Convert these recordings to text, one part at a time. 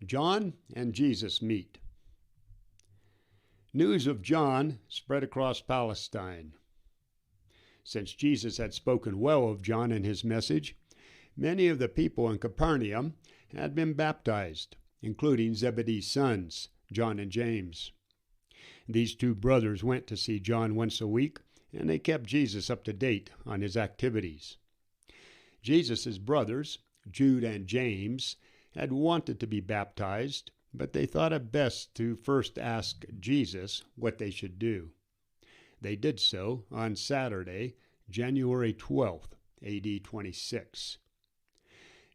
John and Jesus meet. News of John spread across Palestine. Since Jesus had spoken well of John in his message, many of the people in Capernaum had been baptized, including Zebedee's sons, John and James. These two brothers went to see John once a week, and they kept Jesus up to date on his activities. Jesus' brothers, Jude and James, had wanted to be baptized, but they thought it best to first ask Jesus what they should do. They did so on Saturday, January 12th, AD 26.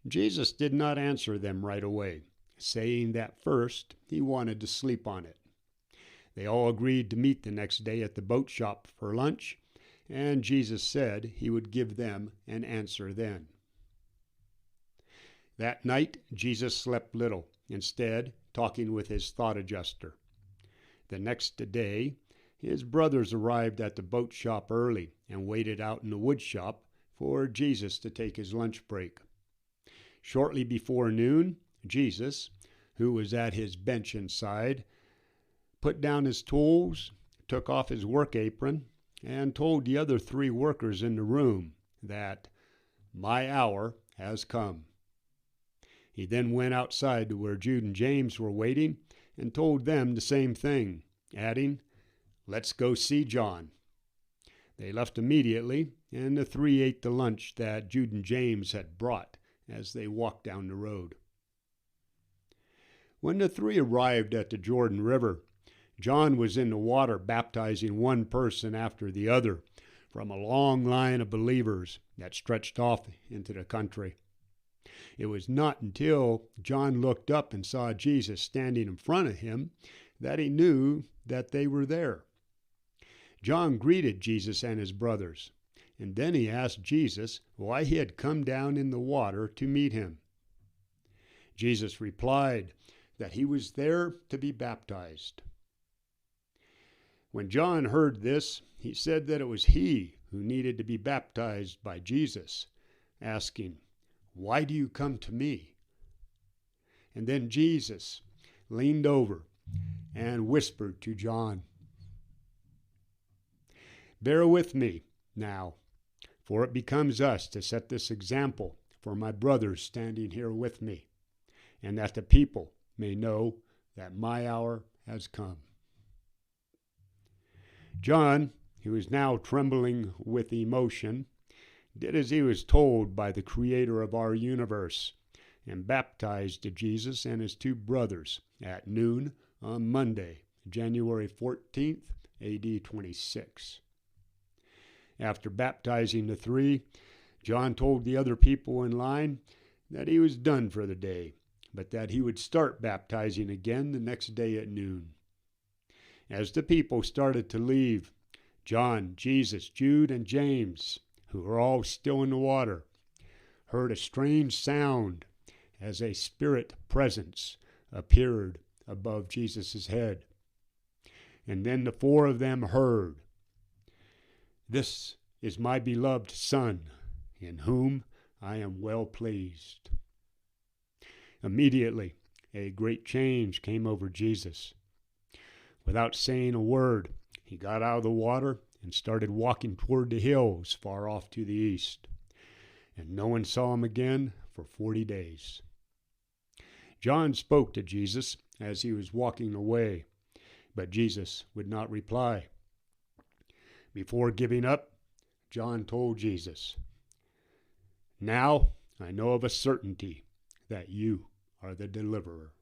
Jesus did not answer them right away, saying that first he wanted to sleep on it. They all agreed to meet the next day at the boat shop for lunch, and Jesus said he would give them an answer then. That night, Jesus slept little, instead talking with his thought adjuster. The next day, his brothers arrived at the boat shop early and waited out in the wood shop for Jesus to take his lunch break. Shortly before noon, Jesus, who was at his bench inside, put down his tools, took off his work apron, and told the other three workers in the room that my hour has come. He then went outside to where Jude and James were waiting and told them the same thing, adding, "Let's go see John." They left immediately, and the three ate the lunch that Jude and James had brought as they walked down the road. When the three arrived at the Jordan River, John was in the water baptizing one person after the other from a long line of believers that stretched off into the country. It was not until John looked up and saw Jesus standing in front of him that he knew that they were there. John greeted Jesus and his brothers, and then he asked Jesus why he had come down in the water to meet him. Jesus replied that he was there to be baptized. When John heard this, he said that it was he who needed to be baptized by Jesus, asking, "Why do you come to me?" And then Jesus leaned over and whispered to John, "Bear with me now, for it becomes us to set this example for my brothers standing here with me, and that the people may know that my hour has come." John, who was now trembling with emotion, did as he was told by the Creator of our universe and baptized Jesus and his two brothers at noon on Monday, January 14th, AD 26. After baptizing the three, John told the other people in line that he was done for the day, but that he would start baptizing again the next day at noon. As the people started to leave, John, Jesus, Jude, and James, who were all still in the water, heard a strange sound as a spirit presence appeared above Jesus' head. And then the four of them heard, "This is my beloved Son, in whom I am well pleased." Immediately, a great change came over Jesus. Without saying a word, he got out of the water and started walking toward the hills far off to the east. And no one saw him again for 40 days. John spoke to Jesus as he was walking away, but Jesus would not reply. Before giving up, John told Jesus, "Now I know of a certainty that you are the deliverer."